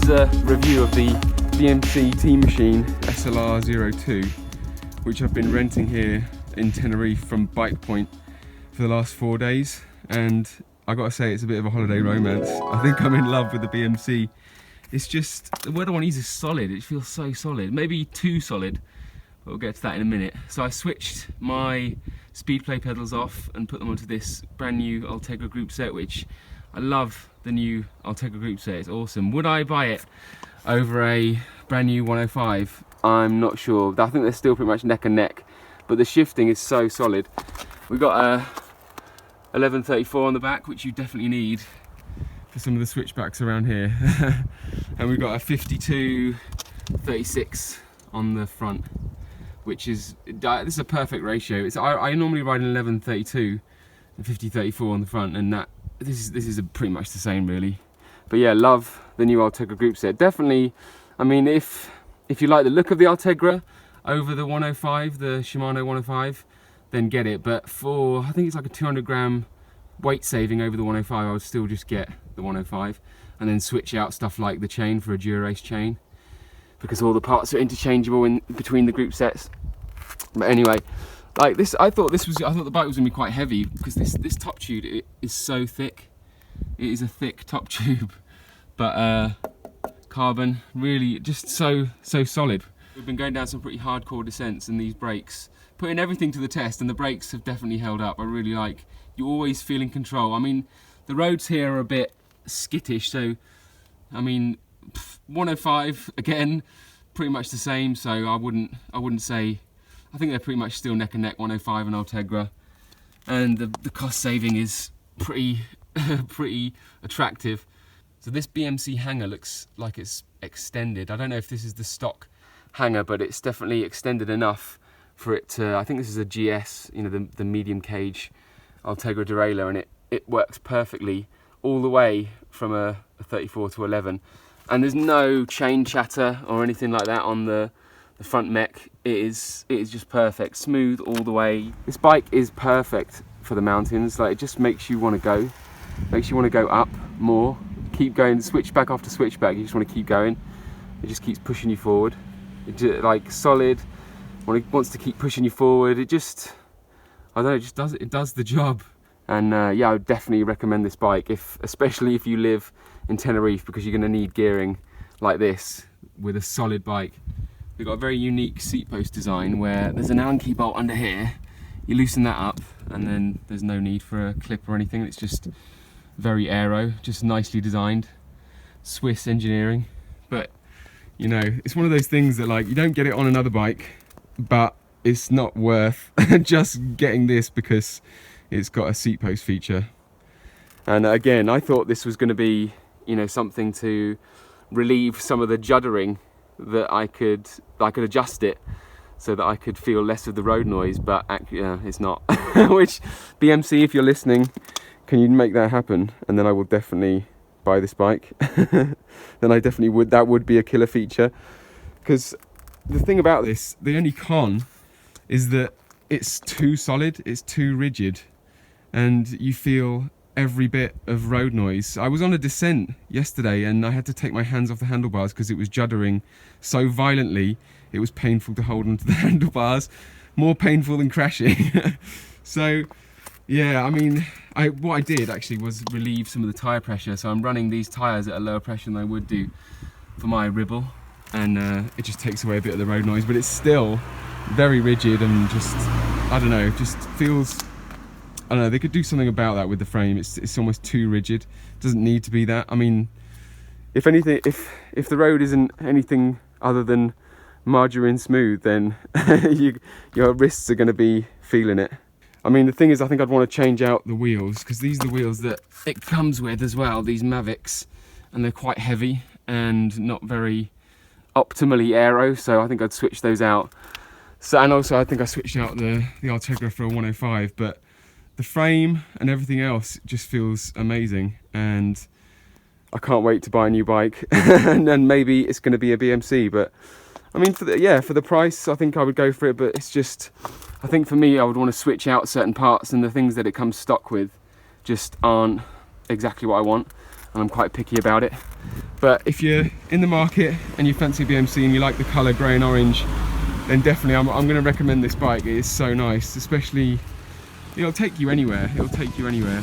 is a review of the BMC Teammachine SLR02, which I've been renting here in Tenerife from Bike Point for the last 4 days, and I gotta say it's a bit of a holiday romance. I think I'm in love with the BMC. It's just, the word I want to use is solid. It feels so solid, maybe too solid, but we'll get to that in a minute. So I switched my speed play pedals off and put them onto this brand new Ultegra group set, which I love. The new Ultegra group set, it's awesome. Would I buy it over a brand new 105? I'm not sure. I think they're still pretty much neck and neck, but the shifting is so solid. We've got a 1134 on the back, which you definitely need for some of the switchbacks around here. And we've got a 52-36 on the front, which is, this is a perfect ratio. I normally ride an 1132 and 50-34 on the front, and this is pretty much the same really. But yeah, love the new Ultegra group set. Definitely, I mean, if you like the look of the Ultegra over the 105, the Shimano 105, then get it. But for, I think it's like a 200 gram weight saving over the 105, I would still just get the 105 and then switch out stuff like the chain for a Dura-Ace chain, because all the parts are interchangeable in between the group sets. But anyway, like this, I thought the bike was gonna be quite heavy, because this top tube is so thick. It is a thick top tube, but carbon, really just so solid. We've been going down some pretty hardcore descents, and these brakes, putting everything to the test, and the brakes have definitely held up. I really like, you always feel in control. I mean, the roads here are a bit skittish, so I mean, 105 again, pretty much the same. So I wouldn't say. I think they're pretty much still neck and neck, 105 and Ultegra, and the cost saving is pretty pretty attractive. So this BMC hanger looks like it's extended. I don't know if this is the stock hanger, but it's definitely extended enough for it to, I think this is a GS, you know, the medium cage Ultegra derailleur, and it works perfectly all the way from a 34 to 11, and there's no chain chatter or anything like that on the front mech. It is just perfect, smooth all the way. This bike is perfect for the mountains. Like, it just makes you want to go, up more, keep going, switchback after switchback. You just want to keep going. It just keeps pushing you forward. It just, like, solid. When it wants to keep pushing you forward, it just, I don't know, it does the job. And yeah, I would definitely recommend this bike, especially if you live in Tenerife, because you're going to need gearing like this with a solid bike. We've got a very unique seat post design where there's an Allen key bolt under here. You loosen that up, and then there's no need for a clip or anything. It's just very aero, just nicely designed. Swiss engineering. But, you know, it's one of those things that, like, you don't get it on another bike, but it's not worth just getting this because it's got a seat post feature. And again, I thought this was going to be, you know, something to relieve some of the juddering, that I could adjust it so that I could feel less of the road noise, but actually, it's not. Which, BMC, if you're listening, can you make that happen? And then I will definitely buy this bike. Then I definitely would. That would be a killer feature. Because the thing about this, the only con is that it's too solid, it's too rigid, and you feel every bit of road noise. I was on a descent yesterday and I had to take my hands off the handlebars because it was juddering so violently. It was painful to hold onto the handlebars, more painful than crashing. So yeah, I mean, what I did actually was relieve some of the tyre pressure. So I'm running these tyres at a lower pressure than I would do for my Ribble, and it just takes away a bit of the road noise, but it's still very rigid and just, I don't know, just feels, I don't know, they could do something about that with the frame. It's almost too rigid. It doesn't need to be that. I mean, if anything, if the road isn't anything other than margarine smooth, then your wrists are going to be feeling it. I mean, the thing is, I think I'd want to change out the wheels, because these are the wheels that it comes with as well, these Mavics, and they're quite heavy and not very optimally aero, so I think I'd switch those out. So, and also I think I switched out the Ultegra for a 105, but the frame and everything else just feels amazing, and I can't wait to buy a new bike. And then maybe it's going to be a BMC, but I mean, for the price, I think I would go for it. But it's just, I think for me, I would want to switch out certain parts, and the things that it comes stock with just aren't exactly what I want. and I'm quite picky about it. But if you're in the market and you fancy BMC and you like the colour grey and orange, then definitely I'm going to recommend this bike. It is so nice, especially, it'll take you anywhere. It'll take you anywhere.